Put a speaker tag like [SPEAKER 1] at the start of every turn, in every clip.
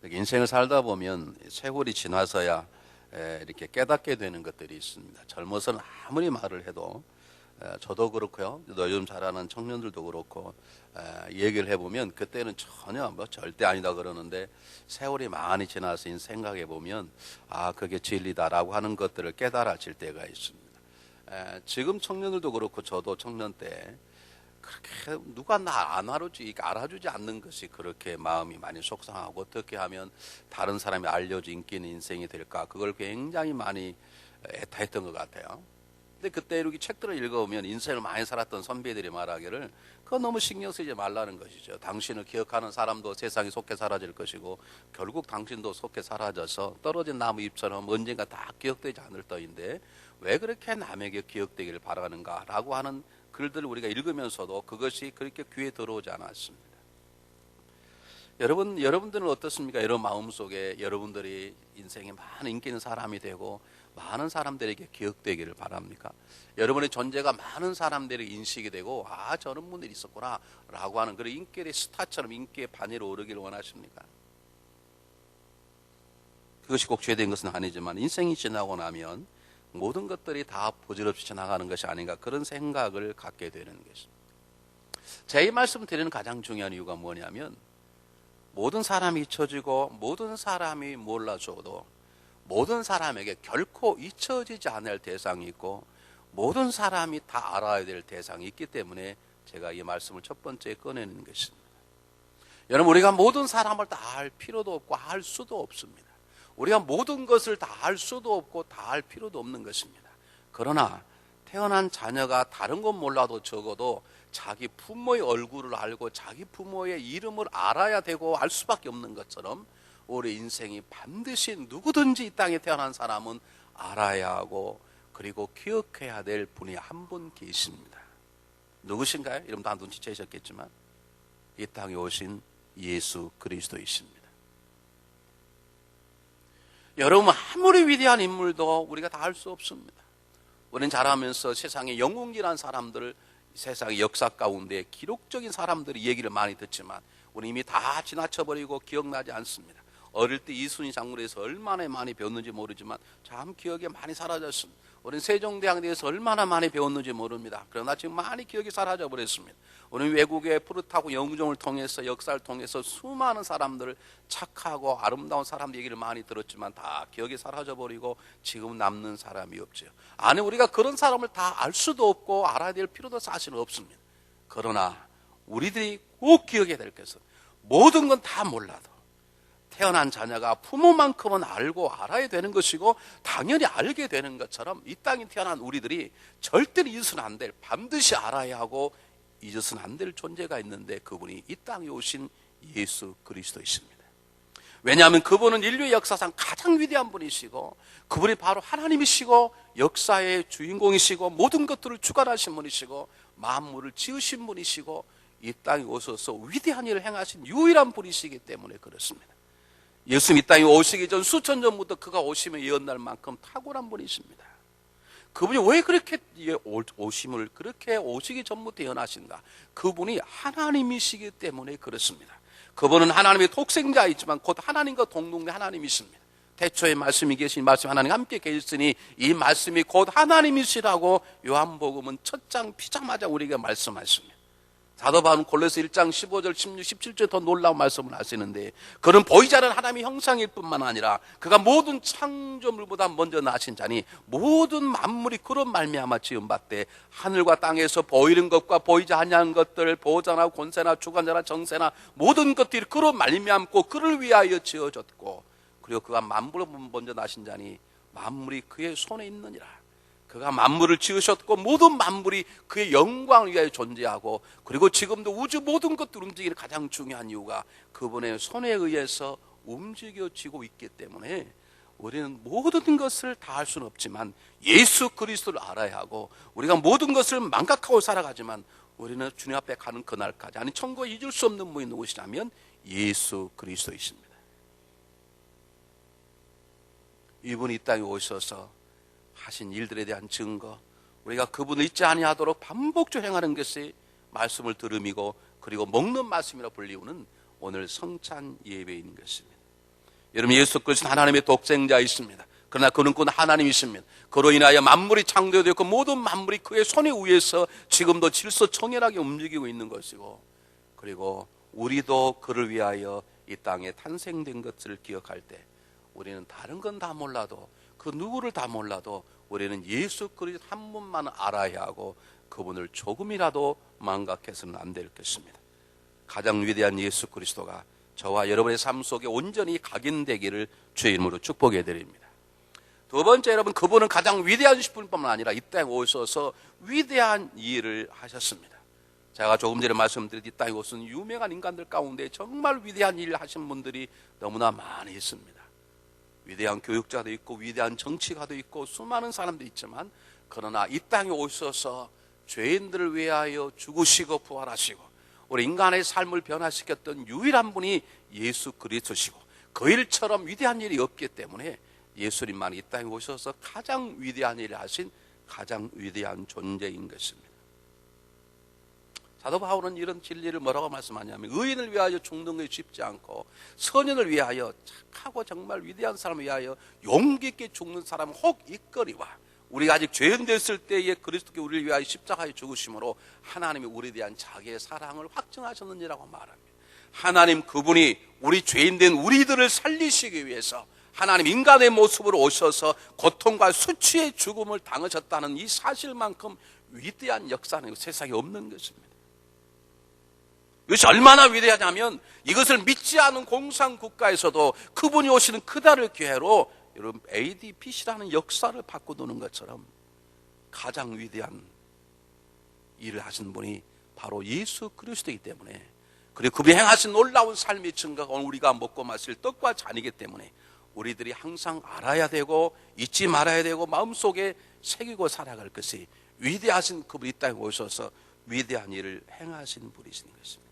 [SPEAKER 1] 인생을 살다 보면 세월이 지나서야 이렇게 깨닫게 되는 것들이 있습니다. 젊어서는 아무리 말을 해도 저도 그렇고요. 요즘 잘 아는 청년들도 그렇고 얘기를 해보면 그때는 전혀 절대 아니다 그러는데 세월이 많이 지나서 생각해 보면 그게 진리다라고 하는 것들을 깨달아질 때가 있습니다. 지금 청년들도 그렇고 저도 청년 때 그렇게 누가 나 알아주지 않는 것이 그렇게 마음이 많이 속상하고 어떻게 하면 다른 사람이 알려져 인기 있는 인생이 될까 그걸 굉장히 많이 애타했던 것 같아요. 근데 그때 이렇게 책들을 읽어보면 인생을 많이 살았던 선배들이 말하기를 그건 너무 신경 쓰지 말라는 것이죠. 당신을 기억하는 사람도 세상이 속해 사라질 것이고 결국 당신도 속해 사라져서 떨어진 나무 잎처럼 언젠가 다 기억되지 않을 터인데 왜 그렇게 남에게 기억되기를 바라는가라고 하는 글들을 우리가 읽으면서도 그것이 그렇게 귀에 들어오지 않았습니다. 여러분들은 어떻습니까? 이런 마음속에 여러분들이 인생에 많은 인기 있는 사람이 되고 많은 사람들에게 기억되기를 바랍니까? 여러분의 존재가 많은 사람들에게 인식이 되고 저런 분들이 있었구나 라고 하는 그런 인기의 스타처럼 인기의 반열에 오르기를 원하십니까? 그것이 꼭 죄된 것은 아니지만 인생이 지나고 나면 모든 것들이 다 부질없이 지나가는 것이 아닌가 그런 생각을 갖게 되는 것입니다. 제 이 말씀 드리는 가장 중요한 이유가 뭐냐면 모든 사람이 잊혀지고 모든 사람이 몰라줘도 모든 사람에게 결코 잊혀지지 않을 대상이 있고 모든 사람이 다 알아야 될 대상이 있기 때문에 제가 이 말씀을 첫 번째 꺼내는 것입니다. 여러분 우리가 모든 사람을 다 알 필요도 없고 알 수도 없습니다. 우리가 모든 것을 다 알 수도 없고 다 알 필요도 없는 것입니다. 그러나 태어난 자녀가 다른 건 몰라도 적어도 자기 부모의 얼굴을 알고 자기 부모의 이름을 알아야 되고 알 수밖에 없는 것처럼 우리 인생이 반드시 누구든지 이 땅에 태어난 사람은 알아야 하고 그리고 기억해야 될 분이 한 분 계십니다. 누구신가요? 이름 다 눈치채셨겠지만 이 땅에 오신 예수 그리스도이십니다. 여러분 아무리 위대한 인물도 우리가 다 알 수 없습니다. 우리는 자라면서 세상에 영웅이라는 사람들을 세상의 역사 가운데 기록적인 사람들의 얘기를 많이 듣지만 우리 이미 다 지나쳐버리고 기억나지 않습니다. 어릴 때 이순신 장군에서 얼마나 많이 배웠는지 모르지만 참 기억에 많이 사라졌습니다. 우리는 세종대왕에 대해서 얼마나 많이 배웠는지 모릅니다. 그러나 지금 많이 기억이 사라져버렸습니다. 우리는 외국의 푸릇하고 영웅을 통해서 역사를 통해서 수많은 사람들을 착하고 아름다운 사람 얘기를 많이 들었지만 다 기억이 사라져버리고 지금 남는 사람이 없죠. 아니 우리가 그런 사람을 다 알 수도 없고 알아야 될 필요도 사실은 없습니다. 그러나 우리들이 꼭 기억해야 될 것은 모든 건 다 몰라도 태어난 자녀가 부모만큼은 알고 알아야 되는 것이고 당연히 알게 되는 것처럼 이 땅에 태어난 우리들이 절대로 잊어서는 안 될 반드시 알아야 하고 잊어서는 안 될 존재가 있는데 그분이 이 땅에 오신 예수 그리스도이십니다. 왜냐하면 그분은 인류의 역사상 가장 위대한 분이시고 그분이 바로 하나님이시고 역사의 주인공이시고 모든 것들을 주관하신 분이시고 만물을 지으신 분이시고 이 땅에 오셔서 위대한 일을 행하신 유일한 분이시기 때문에 그렇습니다. 예수님 이 땅에 오시기 전 수천 전부터 그가 오심을 예언할 만큼 탁월한 분이십니다. 그분이 왜 그렇게 오심을 그렇게 오시기 전부터 예언하신가? 그분이 하나님이시기 때문에 그렇습니다. 그분은 하나님의 독생자이지만 곧 하나님과 동등된 하나님이십니다. 태초에 말씀이 계신 말씀 하나님 함께 계셨으니 이 말씀이 곧 하나님이시라고 요한복음은 첫 장 피자마자 우리에게 말씀하십니다. 사도 바울은 골로새 1장 15절, 16, 17절 더 놀라운 말씀을 하시는데 그는 보이지 않는 하나님의 형상일 뿐만 아니라 그가 모든 창조물보다 먼저 나신 자니 모든 만물이 그런 말미암아 지음받되 하늘과 땅에서 보이는 것과 보이지 아니하는 것들 보호자나 권세나 주관자나 정세나 모든 것들이 그런 말미암고 그를 위하여 지어졌고 그리고 그가 만물을 먼저 나신 자니 만물이 그의 손에 있느니라. 그가 만물을 지으셨고 모든 만물이 그의 영광을 위하여 존재하고 그리고 지금도 우주 모든 것들 움직이는 가장 중요한 이유가 그분의 손에 의해서 움직여지고 있기 때문에 우리는 모든 것을 다 알 수는 없지만 예수 그리스도를 알아야 하고 우리가 모든 것을 망각하고 살아가지만 우리는 주님 앞에 가는 그날까지 아니 천국에 잊을 수 없는 분이 누구시냐면 예수 그리스도이십니다. 이분이 이 땅에 오셔서 하신 일들에 대한 증거 우리가 그분을 잊지 아니하도록 반복적으로 행하는 것이 말씀을 들음이고 그리고 먹는 말씀이라 불리우는 오늘 성찬 예배인 것입니다. 여러분, 예수 그리스도는 하나님의 독생자이십니다. 그러나 그는 곧 하나님이십니다. 그로 인하여 만물이 창조되었고 모든 만물이 그의 손에 의해서 지금도 질서청결하게 움직이고 있는 것이고, 그리고 우리도 그를 위하여 이 땅에 탄생된 것을 기억할 때 우리는 다른 건 다 몰라도, 그 누구를 다 몰라도 우리는 예수 그리스도 한 분만 알아야 하고 그분을 조금이라도 망각해서는 안 될 것입니다. 가장 위대한 예수 그리스도가 저와 여러분의 삶 속에 온전히 각인되기를 주의 이름으로 축복해 드립니다. 두 번째, 여러분, 그분은 가장 위대하신 분뿐만 아니라 이 땅에 오셔서 위대한 일을 하셨습니다. 제가 조금 전에 말씀드린 이 땅에 오신 유명한 인간들 가운데 정말 위대한 일을 하신 분들이 너무나 많이 있습니다. 위대한 교육자도 있고 위대한 정치가도 있고 수많은 사람도 있지만, 그러나 이 땅에 오셔서 죄인들을 위하여 죽으시고 부활하시고 우리 인간의 삶을 변화시켰던 유일한 분이 예수 그리스도시고, 그 일처럼 위대한 일이 없기 때문에 예수님만 이 땅에 오셔서 가장 위대한 일을 하신 가장 위대한 존재인 것입니다. 사도 바울은 이런 진리를 뭐라고 말씀하냐면, 의인을 위하여 죽는 것이 쉽지 않고 선인을 위하여, 착하고 정말 위대한 사람을 위하여 용기 있게 죽는 사람은 혹 있거니와, 우리가 아직 죄인 됐을 때에 그리스도께 우리를 위하여 십자가에 죽으심으로 하나님이 우리에 대한 자기의 사랑을 확증하셨느니라고 말합니다. 하나님 그분이 우리 죄인 된 우리들을 살리시기 위해서 하나님 인간의 모습으로 오셔서 고통과 수치의 죽음을 당하셨다는 이 사실만큼 위대한 역사는 세상에 없는 것입니다. 이것이 얼마나 위대하냐면, 이것을 믿지 않은 공산국가에서도 그분이 오시는 그날을 기회로 여러분 ADPC라는 역사를 바꿔두는 것처럼 가장 위대한 일을 하신 분이 바로 예수 그리스도이기 때문에, 그리고 그분이 행하신 놀라운 삶의 증거가 오늘 우리가 먹고 마실 떡과 잔이기 때문에 우리들이 항상 알아야 되고 잊지 말아야 되고 마음속에 새기고 살아갈 것이, 위대하신 그분이 이 땅에 오셔서 위대한 일을 행하신 분이신 것입니다.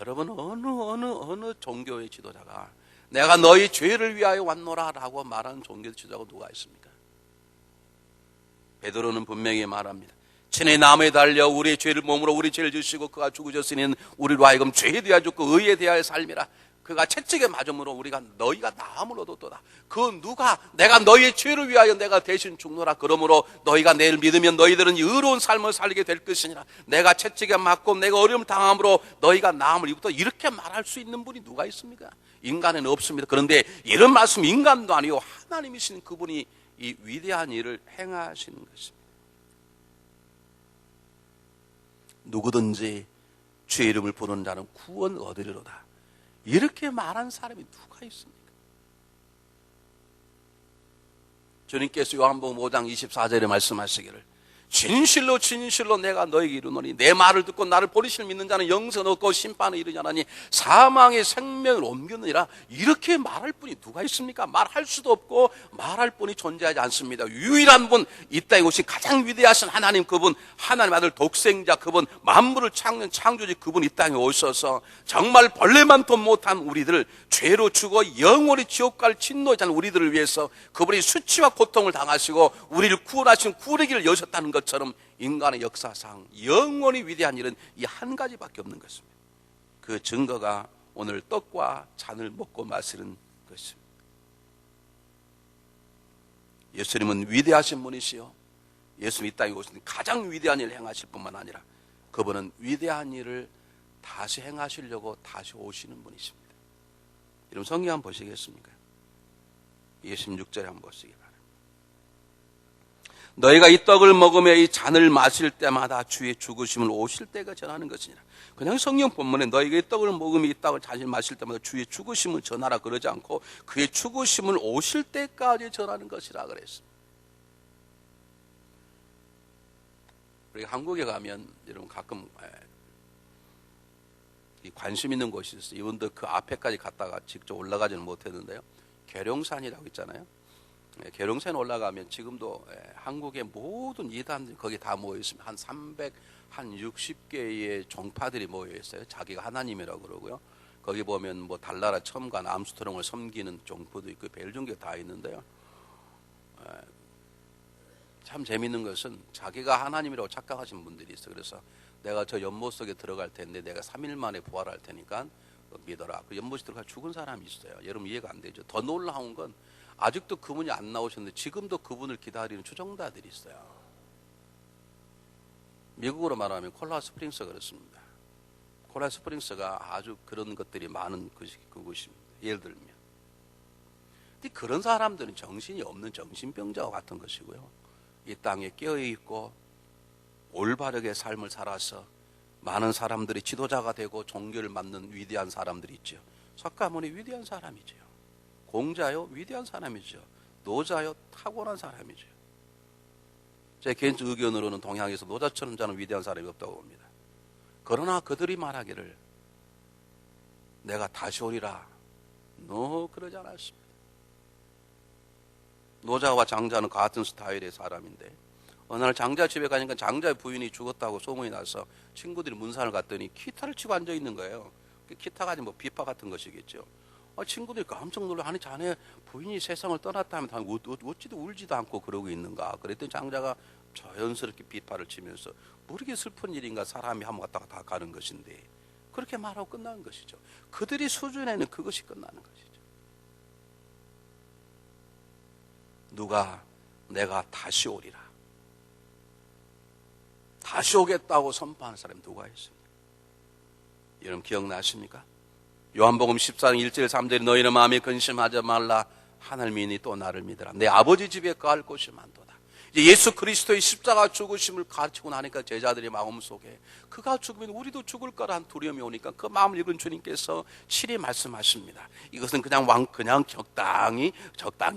[SPEAKER 1] 여러분, 어느 종교의 지도자가 내가 너희 죄를 위하여 왔노라 라고 말하는 종교 지도자가 누가 있습니까? 베드로는 분명히 말합니다. 친히 나무에 달려 우리의 죄를 몸으로 우리 죄를 지시고 그가 죽으셨으니 우리로 하여금 죄에 대하여 죽고 의에 대하여 삶이라. 그가 채찍에 맞음으로 우리가 너희가 나음을 얻었도다. 그 누가 내가 너희의 죄를 위하여 내가 대신 죽노라. 그러므로 너희가 내일 믿으면 너희들은 의로운 삶을 살게 될 것이니라. 내가 채찍에 맞고 내가 어려움을 당함으로 너희가 나음을 입었다. 이렇게 말할 수 있는 분이 누가 있습니까? 인간에는 없습니다. 그런데 이런 말씀 인간도 아니요 하나님이신 그분이 이 위대한 일을 행하시는 것입니다. 누구든지 주의 이름을 부르는 자는 구원 얻으리로다. 이렇게 말한 사람이 누가 있습니까? 주님께서 요한복음 5장 24절에 말씀하시기를, 진실로 진실로 내가 너에게 이르노니 내 말을 듣고 나를 보내실 믿는 자는 영생 얻고 심판에 이르지 않으니 사망의 생명을 옮겼느니라. 이렇게 말할 분이 누가 있습니까? 말할 수도 없고 말할 분이 존재하지 않습니다. 유일한 분, 이 땅에 오신 가장 위대하신 하나님, 그분 하나님 아들 독생자, 그분 만물을 창조한 창조주, 그분 이 땅에 오셔서 정말 벌레만도 못한 우리들, 죄로 죽어 영원히 지옥 갈 진노에 잔 우리들을 위해서 그분이 수치와 고통을 당하시고 우리를 구원하신 구원의 길을 여셨다는 것처럼 인간의 역사상 영원히 위대한 일은 이 한 가지밖에 없는 것입니다. 그 증거가 오늘 떡과 잔을 먹고 마시는 것입니다. 예수님은 위대하신 분이시요, 예수님 이 땅에 오신 가장 위대한 일을 행하실 뿐만 아니라 그분은 위대한 일을 다시 행하시려고 다시 오시는 분이십니다. 여러분 성경 한번 보시겠습니까? 26절에 한번 보시기 바랍니다. 너희가 이 떡을 먹으며 이 잔을 마실 때마다 주의 죽으심을 오실 때가 전하는 것이니라. 그냥 성경 본문에 너희가 이 떡을 먹으며 이 떡을 잔을 마실 때마다 주의 죽으심을 전하라 그러지 않고 그의 죽으심을 오실 때까지 전하는 것이라 그랬습니다. 우리가 한국에 가면 여러분 가끔 관심 있는 곳이 있어요. 이분도 그 앞에까지 갔다가 직접 올라가지는 못했는데요. 계룡산이라고 있잖아요. 계룡산 올라가면 지금도 한국의 모든 이단들이 거기 다 모여 있습니다. 한 360개의 종파들이 모여 있어요. 자기가 하나님이라고 그러고요. 거기 보면 뭐 달나라 첨간 암스트롱을 섬기는 종포도 있고 별종교 다 있는데요. 참 재밌는 것은 자기가 하나님이라고 착각하신 분들이 있어요. 그래서 내가 저 연못 속에 들어갈 텐데 내가 3일 만에 부활할 테니까 믿어라. 그 연못이 들어가 죽은 사람이 있어요. 여러분 이해가 안 되죠. 더 놀라운 건 아직도 그분이 안 나오셨는데 지금도 그분을 기다리는 추종자들이 있어요. 미국으로 말하면 콜라 스프링스가 그렇습니다. 콜라 스프링스가 아주 그런 것들이 많은 그곳입니다. 예를 들면 근데 그런 사람들은 정신이 없는 정신병자와 같은 것이고요. 이 땅에 깨어있고 올바르게 삶을 살아서 많은 사람들이 지도자가 되고 종교를 맡는 위대한 사람들이 있죠. 석가모니 위대한 사람이죠. 공자요 위대한 사람이죠. 노자요 탁월한 사람이죠. 제 개인적 의견으로는 동양에서 노자처럼 저는 위대한 사람이 없다고 봅니다. 그러나 그들이 말하기를 내가 다시 오리라. 그러지 않았습니다. 노자와 장자는 같은 스타일의 사람인데 어느 날 장자 집에 가니까 장자의 부인이 죽었다고 소문이 나서 친구들이 문산을 갔더니 기타를 치고 앉아 있는 거예요. 기타가 아니면 뭐 비파 같은 것이겠죠. 친구들이 깜짝 놀라. 아니 자네 부인이 세상을 떠났다면 어찌도 울지도 않고 그러고 있는가. 그랬더니 장자가 자연스럽게 비파를 치면서 뭐 이렇게 슬픈 일인가. 사람이 한번 갔다가 다 가는 것인데 그렇게 말하고 끝나는 것이죠. 그들이 수준에는 그것이 끝나는 것이죠. 누가 내가 다시 오리라. 다시 오겠다고 선포하는 사람이 누가 있습니까? 여러분 기억나십니까? 요한복음 14장 1절 3절에 너희는 마음에 근심하지 말라. 하늘민이 또 나를 믿으라. 내 아버지 집에 거할 곳이 많도다. 이제 예수 그리스도의 십자가 죽으심을 가르치고 나니까 제자들의 마음속에 그가 죽으면 우리도 죽을 거라는 두려움이 오니까 그 마음을 읽은 주님께서 실히 말씀하십니다. 이것은 그냥 적당히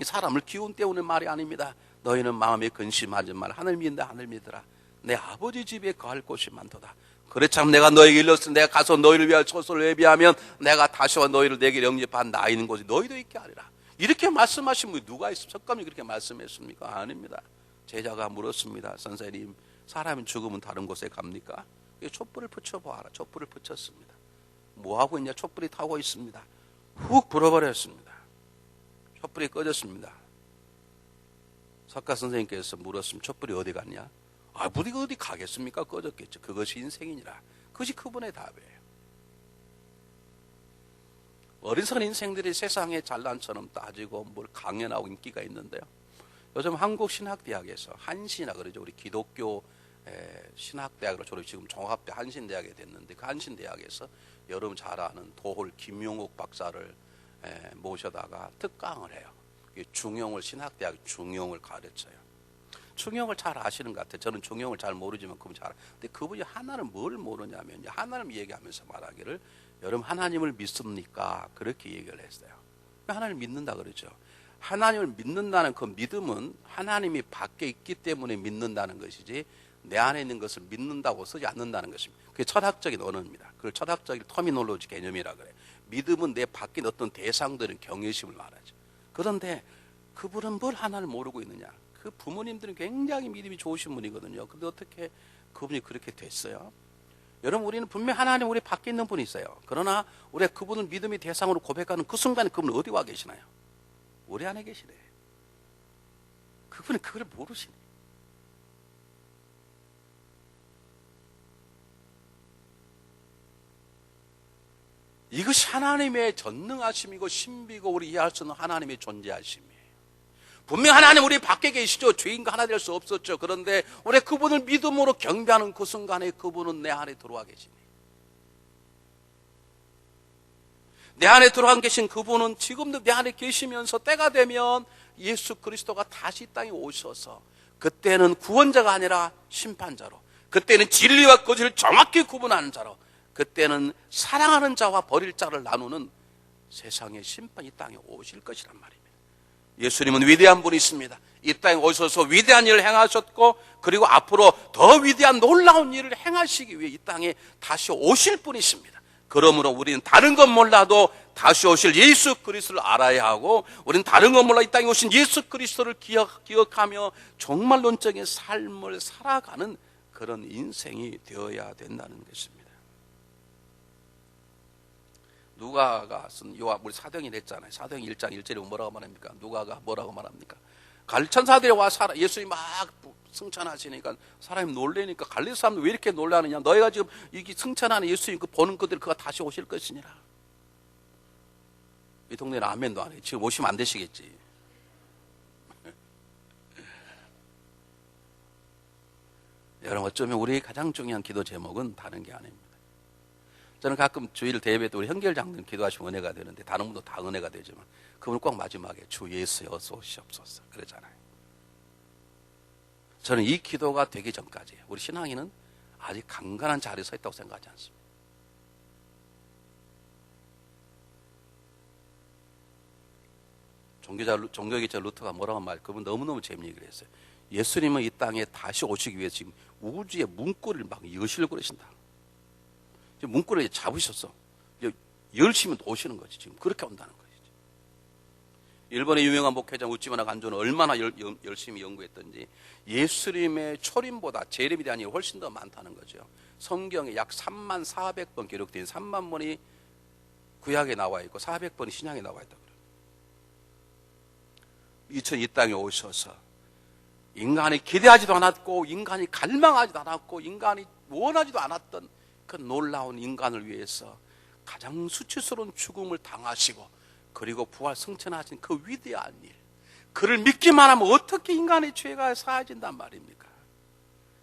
[SPEAKER 1] 사람을 기운 때우는 말이 아닙니다. 너희는 마음에 근심하지 말라. 하늘 믿는다. 하늘 믿으라. 내 아버지 집에 거할 곳이 많도다. 그래 참 내가 너에게 일렀으니 내가 가서 너희를 위하여 초소를 예비하면 내가 다시 와 너희를 내게 영접한 나 있는 곳에 너희도 있게 하리라. 이렇게 말씀하신 분이 누가 있습니까? 석가모니 그렇게 말씀했습니까? 아닙니다. 제자가 물었습니다. 선생님 사람이 죽으면 다른 곳에 갑니까? 촛불을 붙여보아라. 촛불을 붙였습니다. 뭐하고 있냐? 촛불이 타고 있습니다. 훅 불어버렸습니다. 촛불이 꺼졌습니다. 석가 선생님께서 물었으면 촛불이 어디 갔냐? 우리가 어디 가겠습니까? 꺼졌겠죠. 그것이 인생이니라. 그것이 그분의 답이에요. 어리석은 인생들이 세상에 잘난처럼 따지고 뭘 강연하고 인기가 있는데요. 요즘 한국신학대학에서 한신이라 그러죠. 우리 기독교 신학대학으로 졸업 지금 종합대 한신대학에 됐는데 그 한신대학에서 여러분 잘 아는 도홀 김용옥 박사를 모셔다가 특강을 해요. 중용을 신학대학 중용을 가르쳐요. 중용을 잘 아시는 것 같아요. 저는 중용을 잘 모르지만 그분 잘. 근데 그분이 하나를 뭘 모르냐면 하나님 얘기하면서 말하기를 여러분 하나님을 믿습니까? 그렇게 얘기를 했어요. 하나님을 믿는다 그러죠. 하나님을 믿는다는 그 믿음은 하나님이 밖에 있기 때문에 믿는다는 것이지 내 안에 있는 것을 믿는다고 쓰지 않는다는 것입니다. 그게 철학적인 언어입니다. 그걸 철학적인 터미놀로지 개념이라 그래요. 믿음은 내 밖에 어떤 대상들은 경외심을 말하죠. 그런데 그분은 뭘 하나를 모르고 있느냐. 그 부모님들은 굉장히 믿음이 좋으신 분이거든요. 근데 어떻게 그분이 그렇게 됐어요? 여러분 우리는 분명 하나님 우리 밖에 있는 분이 있어요. 그러나 우리가 그분을 믿음의 대상으로 고백하는 그 순간에 그분은 어디 와 계시나요? 우리 안에 계시네. 그분은 그걸 모르시네. 이것이 하나님의 전능하심이고 신비고 우리 이해할 수 없는 하나님의 존재하심이에요. 분명 하나님 우리 밖에 계시죠. 죄인과 하나 될 수 없었죠. 그런데 우리 그분을 믿음으로 경배하는 그 순간에 그분은 내 안에 들어와 계시네. 내 안에 들어와 계신 그분은 지금도 내 안에 계시면서 때가 되면 예수 그리스도가 다시 이 땅에 오셔서 그때는 구원자가 아니라 심판자로, 그때는 진리와 거짓을 정확히 구분하는 자로, 그때는 사랑하는 자와 버릴 자를 나누는 세상의 심판이 이 땅에 오실 것이란 말입니다. 예수님은 위대한 분이십니다. 이 땅에 오셔서 위대한 일을 행하셨고 그리고 앞으로 더 위대한 놀라운 일을 행하시기 위해 이 땅에 다시 오실 분이십니다. 그러므로 우리는 다른 건 몰라도 다시 오실 예수 그리스도를 알아야 하고, 우리는 다른 건 몰라 이 땅에 오신 예수 그리스도를 기억하며 종말론적인 삶을 살아가는 그런 인생이 되어야 된다는 것입니다. 누가가 쓴 요한 우리 사도행전 했잖아요. 사도행전 1장 1절에 뭐라고 말합니까? 누가가 뭐라고 말합니까? 천사들이 와 예수님 막 승천하시니까 사람이 놀래니까 갈릴리 사람들 왜 이렇게 놀라느냐? 너희가 지금 이게 승천하는 예수님 그 보는 그들 그가 다시 오실 것이니라. 이 동네는 아멘도 안 해. 지금 오시면 안 되시겠지. 여러분, 어쩌면 우리의 가장 중요한 기도 제목은 다른 게 아닙니다. 저는 가끔 주일 대회에 우리 현결장님 기도하시면 은혜가 되는데 다른 분도 다 은혜가 되지만 그분은 꼭 마지막에 주 예수여 어서 오시옵소서 그러잖아요. 저는 이 기도가 되기 전까지 우리 신앙인은 아직 강건한 자리에 서 있다고 생각하지 않습니다. 종교기자 루터가 뭐라고 그분 너무너무 재미있게 그랬어요. 예수님은 이 땅에 다시 오시기 위해서 지금 우주의 문고리를 막 여시려고 그러신다. 지금 문고리를 잡으셨어. 열심히 오시는 거지. 지금 그렇게 온다는 거지. 일본의 유명한 목회자 우찌무라 간조는 얼마나 열심히 연구했던지 예수님의 초림보다 재림에 대한 일이 훨씬 더 많다는 거죠. 성경에 약 3400번 기록된 3만 번이 구약에 나와 있고 400번이 신약에 나와 있다고 그래요. 이천 이 땅에 오셔서 인간이 기대하지도 않았고 인간이 갈망하지도 않았고 인간이 원하지도 않았던 그 놀라운 인간을 위해서 가장 수치스러운 죽음을 당하시고 그리고 부활 승천하신 그 위대한 일, 그를 믿기만 하면 어떻게 인간의 죄가 사해진단 말입니까?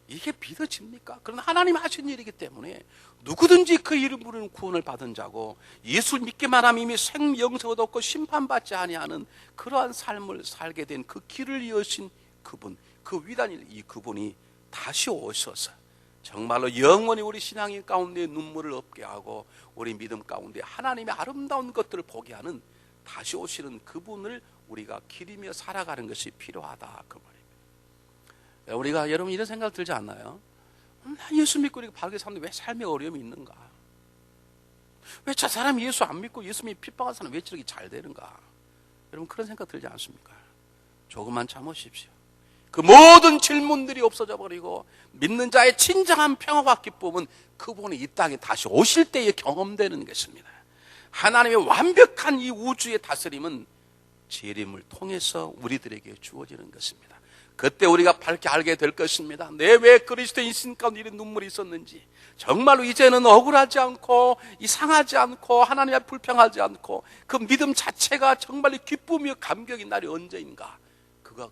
[SPEAKER 1] 이게 믿어집니까? 그러나 하나님 하신 일이기 때문에 누구든지 그 이름으로는 구원을 받은 자고 예수를 믿기만 하면 이미 생명성을 얻고 심판받지 아니하는 그러한 삶을 살게 된 그 길을 여신 그분, 그 위대한 일, 이 그분이 다시 오셔서 정말로 영원히 우리 신앙인 가운데 눈물을 없게 하고 우리 믿음 가운데 하나님의 아름다운 것들을 보게 하는 다시 오시는 그분을 우리가 기리며 살아가는 것이 필요하다 그 말입니다. 우리가 여러분 이런 생각 들지 않나요? 예수 믿고 이렇게 바르게 사는데 왜 삶에 어려움이 있는가? 왜 저 사람이 예수 안 믿고 예수 믿고 핍박한 사람 왜 저렇게 잘 되는가? 여러분 그런 생각 들지 않습니까? 조금만 참으십시오. 그 모든 질문들이 없어져 버리고 믿는 자의 진정한 평화와 기쁨은 그분이 이 땅에 다시 오실 때에 경험되는 것입니다. 하나님의 완벽한 이 우주의 다스림은 재림을 통해서 우리들에게 주어지는 것입니다. 그때 우리가 밝게 알게 될 것입니다. 내 왜 그리스도인 신 가운데 이런 눈물이 있었는지, 정말로 이제는 억울하지 않고 이상하지 않고 하나님 앞에 불평하지 않고 그 믿음 자체가 정말로 기쁨이며 감격인 날이 언제인가?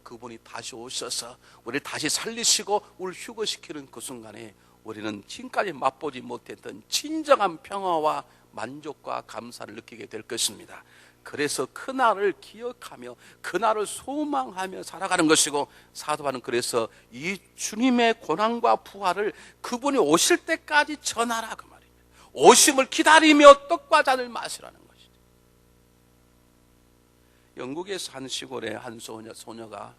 [SPEAKER 1] 그분이 다시 오셔서 우리를 다시 살리시고 우리를 휴거시키는 그 순간에 우리는 지금까지 맛보지 못했던 진정한 평화와 만족과 감사를 느끼게 될 것입니다. 그래서 그날을 기억하며 그날을 소망하며 살아가는 것이고, 사도 바울은 그래서 이 주님의 고난과 부활을 그분이 오실 때까지 전하라 그 말입니다. 오심을 기다리며 떡과 잔을 마시라는 것이죠. 영국에서 한 시골에 한 소녀가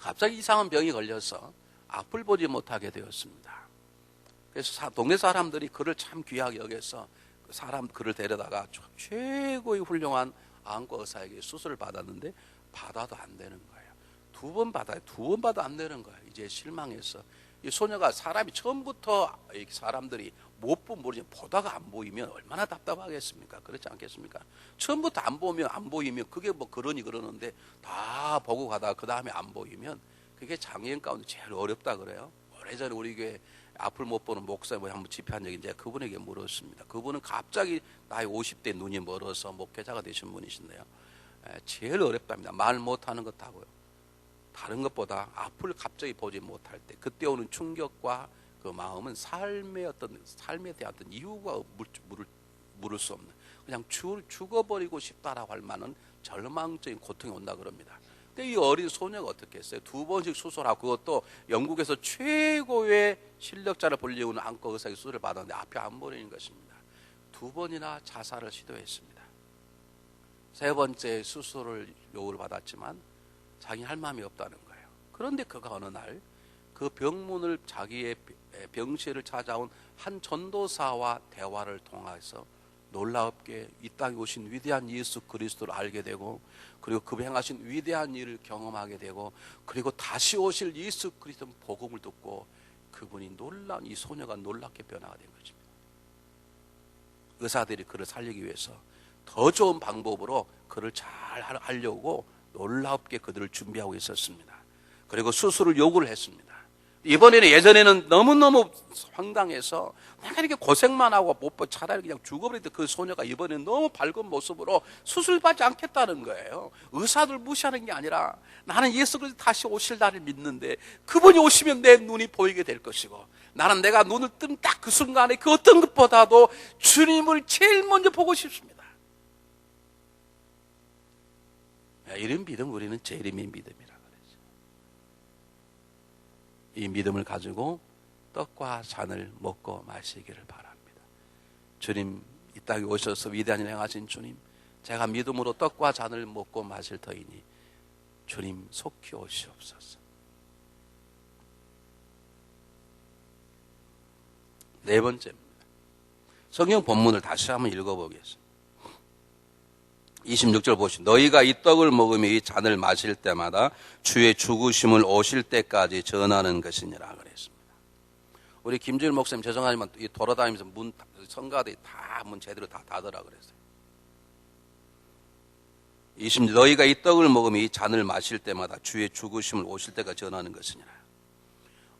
[SPEAKER 1] 갑자기 이상한 병이 걸려서 앞을 보지 못하게 되었습니다. 그래서 동네 사람들이 그를 참 귀하게 여겨서 그를 데려다가 최고의 훌륭한 안과 의사에게 수술을 받았는데 받아도 안 되는 거예요. 두 번 받아도 안 되는 거예요. 이제 실망해서 이 소녀가 사람이 처음부터 사람들이 못 보면 모르지 보다가 안 보이면 얼마나 답답하겠습니까? 그렇지 않겠습니까? 처음부터 안 보이면 그게 뭐 그러는데 다 보고 가다가 그 다음에 안 보이면 그게 장애인 가운데 제일 어렵다 그래요. 오래전에 우리 교회 앞을 못 보는 목사님 한번 집회한 적이 이제 그분에게 물었습니다. 그분은 갑자기 나이 50대 눈이 멀어서 목회자가 되신 분이신데요. 제일 어렵답니다. 말 못하는 것하고요. 다른 것보다 앞을 갑자기 보지 못할 때 그때 오는 충격과 그 마음은 삶에 대한 어떤 이유가 물을 수 없는, 그냥 죽어버리고 싶다라고 할 만한 절망적인 고통이 온다 그럽니다. 근데 이 어린 소녀가 어떻게 했어요? 2번씩 수술하고 그것도 영국에서 최고의 실력자를 불리우는 안과 의사의 수술을 받았는데 앞이 안 보이는 것입니다. 2번이나 자살을 시도했습니다. 3번째 수술을 요구를 받았지만 자기 할 마음이 없다는 거예요. 그런데 그가 어느 날 그 병문을 자기의 병실을 찾아온 한 전도사와 대화를 통해서 놀랍게 이 땅에 오신 위대한 예수 그리스도를 알게 되고, 그리고 그분이 행하신 위대한 일을 경험하게 되고, 그리고 다시 오실 예수 그리스도 복음을 듣고 그분이 이 소녀가 놀랍게 변화가 된 것입니다. 의사들이 그를 살리기 위해서 더 좋은 방법으로 그를 잘 하려고 놀랍게 그들을 준비하고 있었습니다. 그리고 수술을 요구를 했습니다. 이번에는 예전에는 너무너무 황당해서 내가 이렇게 고생만 하고 못 봐 차라리 그냥 죽어버리던 그 소녀가 이번에는 너무 밝은 모습으로 수술받지 않겠다는 거예요. 의사들 무시하는 게 아니라 나는 예수 그리스도 다시 오실 날을 믿는데 그분이 오시면 내 눈이 보이게 될 것이고 나는 내가 눈을 뜬 딱 그 순간에 그 어떤 것보다도 주님을 제일 먼저 보고 싶습니다. 이런 믿음 우리는 재림의 믿음이라 그랬죠. 이 믿음을 가지고 떡과 잔을 먹고 마시기를 바랍니다. 주님 이 땅에 오셔서 위대한 일 행하신 주님, 제가 믿음으로 떡과 잔을 먹고 마실 터이니 주님 속히 오시옵소서. 네 번째입니다. 성경 본문을 다시 한번 읽어보겠습니다. 26절 보시죠. 너희가 이 떡을 먹으며 이 잔을 마실 때마다 주의 죽으심을 오실 때까지 전하는 것이니라 그랬습니다. 우리 김주일 목사님 죄송하지만 이 돌아다니면서 문 성가대 다 문 제대로 다 닫으라 그랬어요. 20 너희가 이 떡을 먹으며 이 잔을 마실 때마다 주의 죽으심을 오실 때까지 전하는 것이니라.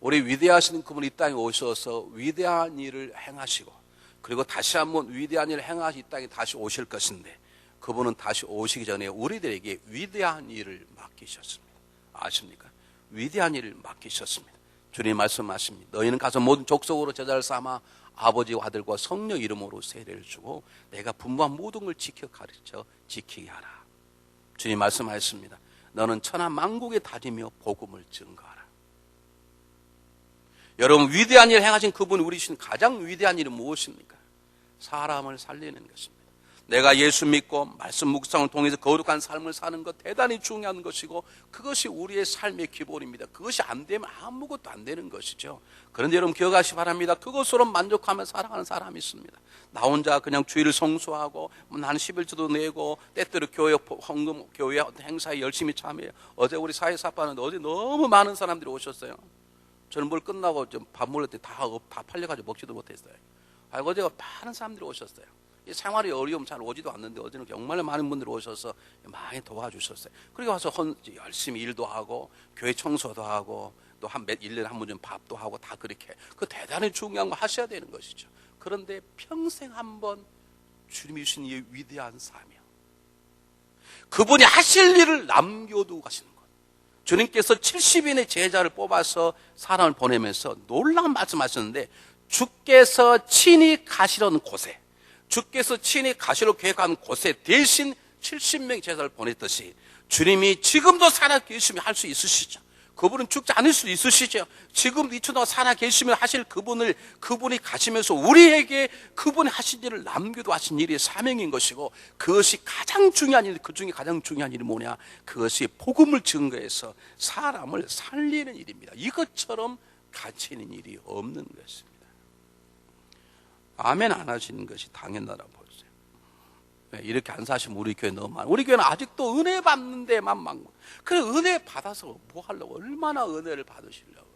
[SPEAKER 1] 우리 위대하신 그분 이 땅에 오셔서 위대한 일을 행하시고 그리고 다시 한번 위대한 일을 행하시 이 땅에 다시 오실 것인데 그분은 다시 오시기 전에 우리들에게 위대한 일을 맡기셨습니다. 아십니까? 위대한 일을 맡기셨습니다. 주님 말씀하십니다. 너희는 가서 모든 족속으로 제자를 삼아 아버지와 아들과 성령 이름으로 세례를 주고 내가 분부한 모든 걸 지켜 가르쳐 지키게 하라. 주님 말씀하셨습니다. 너는 천하 만국에 다니며 복음을 증거하라. 여러분 위대한 일을 행하신 그분이 우리 주신 가장 위대한 일은 무엇입니까? 사람을 살리는 것입니다. 내가 예수 믿고 말씀 묵상을 통해서 거룩한 삶을 사는 것 대단히 중요한 것이고 그것이 우리의 삶의 기본입니다. 그것이 안 되면 아무것도 안 되는 것이죠. 그런데 여러분 기억하시기 바랍니다. 그것으로 만족하며 살아가는 사람이 있습니다. 나 혼자 그냥 주일을 성수하고 나는 11조도 내고 때때로 교회 헌금 교회 행사에 열심히 참여해요. 어제 우리 사회사빠는 어제 너무 많은 사람들이 오셨어요. 저는 뭘 끝나고 좀 밥 먹을 때 다 팔려가지고 먹지도 못했어요. 어제가 많은 사람들이 오셨어요. 생활이 어려움 잘 오지도 않는데 어제는 정말 많은 분들이 오셔서 많이 도와주셨어요. 그리고 와서 열심히 일도 하고 교회 청소도 하고 또 1년에 한 번 좀 밥도 하고 다 그렇게 그 대단히 중요한 거 하셔야 되는 것이죠. 그런데 평생 한번 주님이 주신 이 위대한 사명 그분이 하실 일을 남겨두고 가시는 것. 주님께서 70인의 제자를 뽑아서 사람을 보내면서 놀라운 말씀하셨는데 주께서 친히 가시려는 곳에 주께서 친히 가시로 계획한 곳에 대신 70명의 제자를 보냈듯이 주님이 지금도 살아계시면 할 수 있으시죠. 그분은 죽지 않을 수 있으시죠. 지금 이 초도 살아계시면 하실 그분이 가시면서 우리에게 그분이 하신 일을 남겨도 하신 일이 사명인 것이고 그것이 가장 중요한 일, 그 중에 가장 중요한 일이 뭐냐? 그것이 복음을 증거해서 사람을 살리는 일입니다. 이것처럼 가치 있는 일이 없는 것입니다. 아멘 안 하시는 것이 당연하다고 보세요. 이렇게 안 사시면 우리 교회 너무 많아요. 우리 교회는 아직도 은혜 받는 데만 많고 그 은혜 받아서 뭐 하려고 얼마나 은혜를 받으시려고요.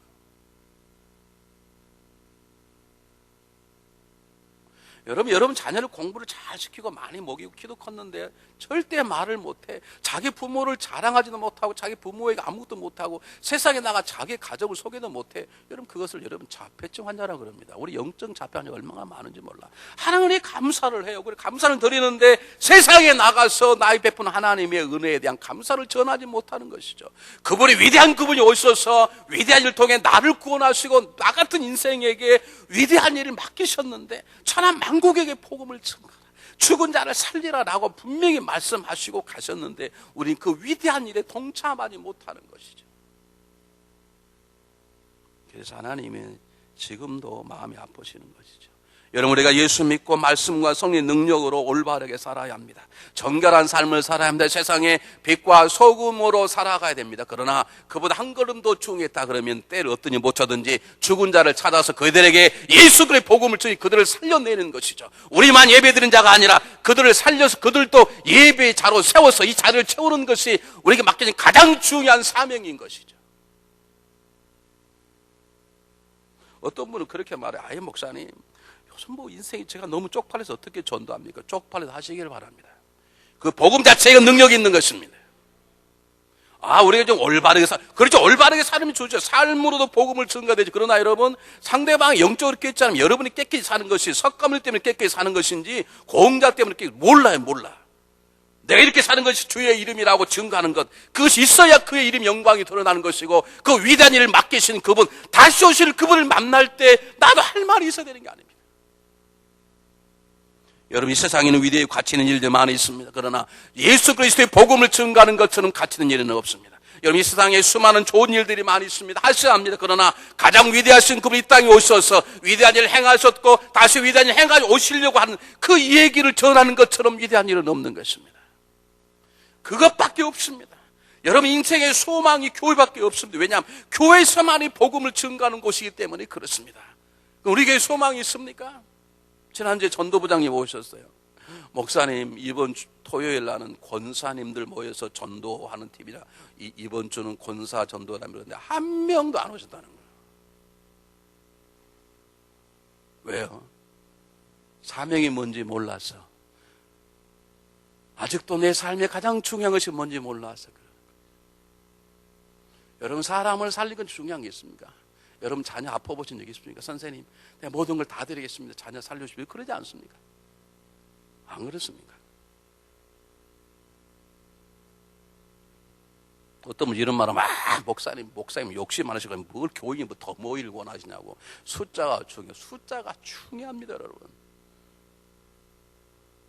[SPEAKER 1] 여러분 자녀를 공부를 잘 시키고 많이 먹이고 키도 컸는데 절대 말을 못해. 자기 부모를 자랑하지도 못하고 자기 부모에게 아무것도 못하고 세상에 나가 자기 가족을 소개도 못해. 여러분 그것을 여러분 자폐증 환자라 그럽니다. 우리 영적 자폐 환자가 얼마나 많은지 몰라. 하나님에 감사를 해요. 그래 감사를 드리는데 세상에 나가서 나의 베푸는 하나님의 은혜에 대한 감사를 전하지 못하는 것이죠. 그분이 위대한 그분이 오셔서 위대한 일을 통해 나를 구원하시고 나 같은 인생에게 위대한 일을 맡기셨는데 천하 만국에게 복음을 증거하라. 죽은 자를 살리라라고 분명히 말씀하시고 가셨는데 우리는 그 위대한 일에 동참하지 못하는 것이죠. 그래서 하나님은 지금도 마음이 아프시는 것이죠. 여러분 우리가 예수 믿고 말씀과 성령의 능력으로 올바르게 살아야 합니다. 정결한 삶을 살아야 합니다. 세상에 빛과 소금으로 살아가야 됩니다. 그러나 그보다 한 걸음 더 중요했다 그러면 때를 어떠니 못하든지 죽은 자를 찾아서 그들에게 예수 그리스도의 복음을 전해 그들을 살려내는 것이죠. 우리만 예배드리는 자가 아니라 그들을 살려서 그들도 예배의 자로 세워서 이 자리를 채우는 것이 우리에게 맡겨진 가장 중요한 사명인 것이죠. 어떤 분은 그렇게 말해요. 아예 목사님 요즘 뭐 인생이 제가 너무 쪽팔려서 어떻게 전도합니까? 쪽팔려서 하시기를 바랍니다. 그 복음 자체가 능력이 있는 것입니다. 우리가 좀 올바르게 그렇죠. 올바르게 살면 좋죠. 삶으로도 복음을 증가되죠. 그러나 여러분, 상대방이 영적으로 깨끗이 하면 여러분이 깨끗이 사는 것이 석가물 때문에 깨끗이 사는 것인지 공자 때문에 깨끗이 몰라. 내가 이렇게 사는 것이 주의 이름이라고 증거하는 것, 그것이 있어야 그의 이름 영광이 드러나는 것이고, 그 위대한 일을 맡기신 그분, 다시 오실 그분을 만날 때 나도 할 말이 있어야 되는 게 아닙니다. 여러분, 이 세상에는 위대히 가치 있는 일들 많이 있습니다. 그러나 예수 그리스도의 복음을 증거하는 것처럼 가치 있는 일은 없습니다. 여러분, 이 세상에 수많은 좋은 일들이 많이 있습니다. 하셔야 합니다. 그러나 가장 위대하신 그분이 이 땅에 오셔서 위대한 일을 행하셨고 다시 위대한 일을 행하시 오시려고 하는 그 얘기를 전하는 것처럼 위대한 일은 없는 것입니다. 그것밖에 없습니다. 여러분, 인생의 소망이 교회밖에 없습니다. 왜냐하면 교회에서만이 복음을 증거하는 곳이기 때문에 그렇습니다. 우리 교회에 소망이 있습니까? 지난주에 전도부장님 오셨어요. 목사님, 이번 토요일 날은 권사님들 모여서 전도하는 팀이라 이번 주는 권사 전도라는 그런데 한 명도 안 오셨다는 거예요. 왜요? 사명이 뭔지 몰라서. 아직도 내 삶에 가장 중요한 것이 뭔지 몰라서 그래요. 여러분, 사람을 살리는 건 중요한 게 있습니까? 여러분, 자녀 아파보신 적 있습니까? 선생님, 내가 모든 걸 다 드리겠습니다. 자녀 살려주시면 그러지 않습니까? 안 그렇습니까? 어떤 분 이런 말하면 목사님 욕심 많으시고 뭘 교인이 더 모일 원하시냐고. 숫자가 중요합니다, 여러분.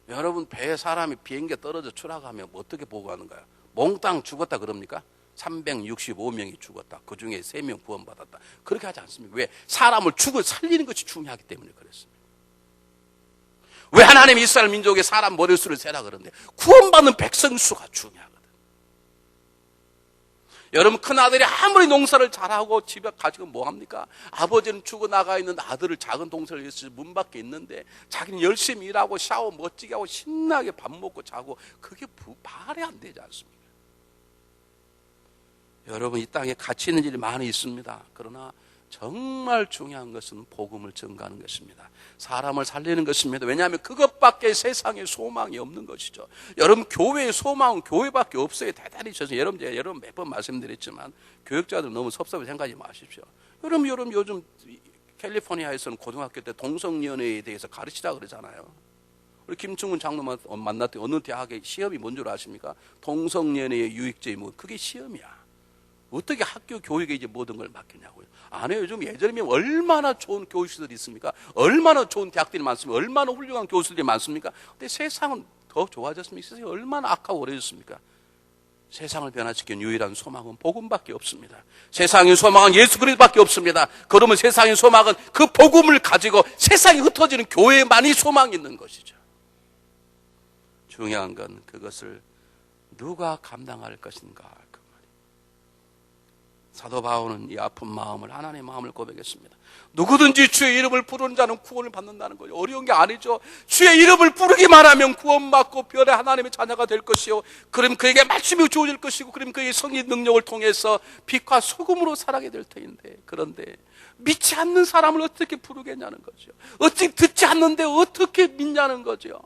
[SPEAKER 1] 여러분, 배에 사람이 비행기에 떨어져 추락하면 어떻게 보고하는가요? 몽땅 죽었다 그럽니까? 365명이 죽었다. 그 중에 3명 구원받았다. 그렇게 하지 않습니까? 왜? 사람을 살리는 것이 중요하기 때문에 그랬습니다. 왜 하나님이 이스라엘 민족의 사람 머릿수를 세라 그러는데 구원받는 백성 수가 중요하거든. 여러분, 큰아들이 아무리 농사를 잘하고 집에 가지고 뭐합니까? 아버지는 죽어나가 있는 아들을 작은 동생을 위해서 문 밖에 있는데 자기는 열심히 일하고 샤워 멋지게 하고 신나게 밥 먹고 자고, 그게 말이 안 되지 않습니까? 여러분, 이 땅에 가치 있는 일이 많이 있습니다. 그러나 정말 중요한 것은 복음을 전가하는 것입니다. 사람을 살리는 것입니다. 왜냐하면 그것밖에 세상에 소망이 없는 것이죠. 여러분, 교회의 소망은 교회밖에 없어요. 대단히 죄송해요. 여러분 몇 번 말씀드렸지만 교육자들 너무 섭섭해 생각하지 마십시오. 여러분 요즘 캘리포니아에서는 고등학교 때 동성연애에 대해서 가르치라 그러잖아요. 우리 김충훈 장로만 만났더니 어느 대학의 시험이 뭔 줄 아십니까? 동성연애의 유익제의 뭐, 그게 시험이야. 어떻게 학교 교육에 이제 모든 걸 맡기냐고요. 안 해요. 요즘 예전이면 얼마나 좋은 교육시설이 있습니까? 얼마나 좋은 대학들이 많습니까? 얼마나 훌륭한 교수들이 많습니까? 근데 세상은 더 좋아졌습니까? 세상이 얼마나 악하고 오래졌습니까? 세상을 변화시킨 유일한 소망은 복음밖에 없습니다. 세상의 소망은 예수 그리스도밖에 없습니다. 그러면 세상의 소망은 그 복음을 가지고 세상이 흩어지는 교회에만이 소망이 있는 것이죠. 중요한 건 그것을 누가 감당할 것인가. 사도 바울은 이 아픈 마음을, 하나님의 마음을 고백했습니다. 누구든지 주의 이름을 부르는 자는 구원을 받는다는 거죠. 어려운 게 아니죠. 주의 이름을 부르기만 하면 구원받고 별의 하나님의 자녀가 될 것이요, 그럼 그에게 말씀이 주어질 것이고, 그럼 그의 성의 능력을 통해서 빛과 소금으로 살아게 될 터인데, 그런데 믿지 않는 사람을 어떻게 부르겠냐는 거죠. 어떻게 듣지 않는데 어떻게 믿냐는 거죠.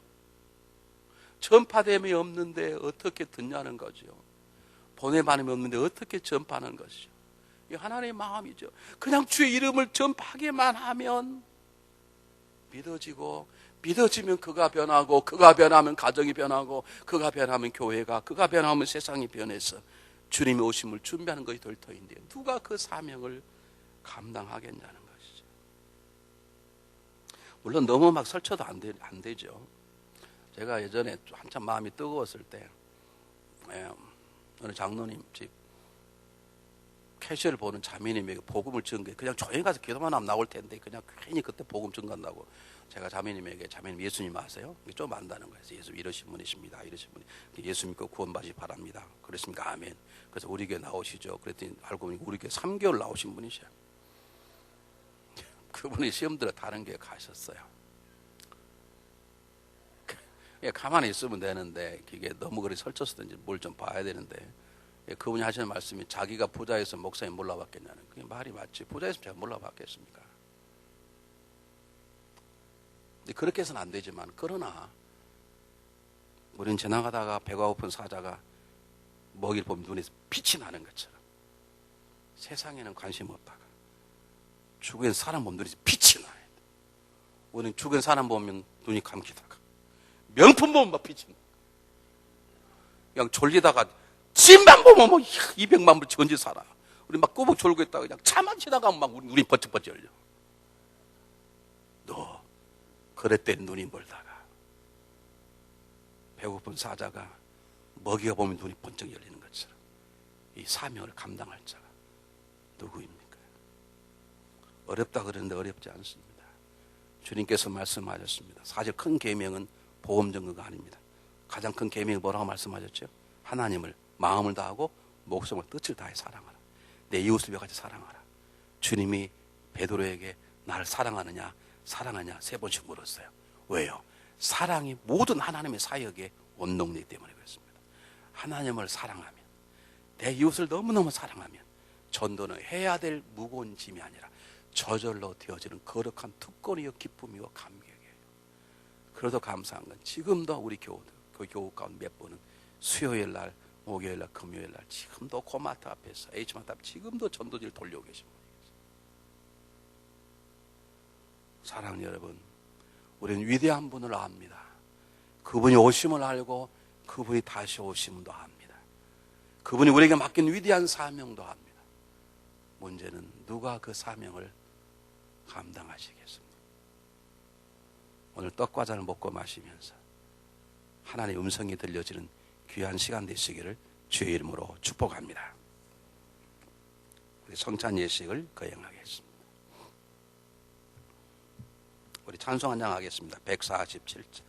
[SPEAKER 1] 전파됨이 없는데 어떻게 듣냐는 거죠. 보내만함이 없는데 어떻게 전파하는 것이죠. 이 하나님의 마음이죠. 그냥 주의 이름을 전파하기만 하면 믿어지고, 믿어지면 그가 변하고, 그가 변하면 가정이 변하고, 그가 변하면 교회가, 그가 변하면 세상이 변해서 주님의 오심을 준비하는 것이 될 터인데 누가 그 사명을 감당하겠냐는 것이죠. 물론 너무 막 설쳐도 안 되죠. 제가 예전에 한참 마음이 뜨거웠을 때 어느 장로님 집 캐시를 보는 자매님에게 복음을 전게, 그냥 조용히 가서 기도만 하면 나올 텐데 그냥 괜히 그때 복음 전간다고 제가 자매님에게, 자매님 예수님 아세요? 좀 안다는 거예요. 예수님 이러신 분이십니다. 이러신 분이 예수 믿고 구원받으시 바랍니다. 그랬습니까? 아멘. 그래서 우리 교회 나오시죠. 그랬더니 알고 보니 우리 교회 3개월 나오신 분이셔요. 그분이 시험 들어 다른 교회 가셨어요. 가만히 있으면 되는데 그게 너무 그리 설쳤었든지 뭘 좀 봐야 되는데, 그분이 하시는 말씀이 자기가 부자에서 목사님 몰라봤겠냐는, 그게 말이 맞지. 부자에서 제가 몰라봤겠습니까? 근데 그렇게 해서는 안 되지만, 그러나 우리는 지나가다가 배가 고픈 사자가 먹이를 보면 눈에서 빛이 나는 것처럼 세상에는 관심 없다가 죽은 사람 보면 눈에서 빛이 나요. 우리는 죽은 사람 보면 눈이 감기다가 명품 보면 막 빛이 나. 그냥 졸리다가 집만 보면 뭐 200만 불 전지 살아. 우리 막 꼬북 졸고 있다가 그냥 차만 지나가면 막 눈이 번쩍번쩍 열려. 너 그랬더니 눈이 멀다가 배고픈 사자가 먹이가 보면 눈이 번쩍 열리는 것처럼 이 사명을 감당할 자가 누구입니까? 어렵다 그러는데 어렵지 않습니다. 주님께서 말씀하셨습니다. 사실 큰 계명은 보험 증거가 아닙니다. 가장 큰 계명이 뭐라고 말씀하셨죠? 하나님을 마음을 다하고 목숨을 뜻을 다해 사랑하라. 내 이웃을 몇 가지 사랑하라. 주님이 베드로에게 나를 사랑하느냐 사랑하냐 3번씩 물었어요. 왜요? 사랑이 모든 하나님의 사역의 원동력 때문에 그렇습니다. 하나님을 사랑하면, 내 이웃을 너무너무 사랑하면 전도는 해야 될 무거운 짐이 아니라 저절로 되어지는 거룩한 특권이요 기쁨이요 감격이에요. 그래도 감사한 건 지금도 우리 교우 가운데 몇 분은 수요일 날, 목요일 날, 금요일 날 지금도 고마트 앞에서 H마트 앞에 지금도 전도지를 돌려오고 계신 분이 계세요. 사랑하는 여러분, 우리는 위대한 분을 압니다. 그분이 오심을 알고 그분이 다시 오심도 압니다. 그분이 우리에게 맡긴 위대한 사명도 압니다. 문제는 누가 그 사명을 감당하시겠습니까? 오늘 떡과 잔을 먹고 마시면서 하나님의 음성이 들려지는 귀한 시간 되시기를 주의 이름으로 축복합니다. 우리 성찬 예식을 거행하겠습니다. 우리 찬송 한 장 하겠습니다. 147장.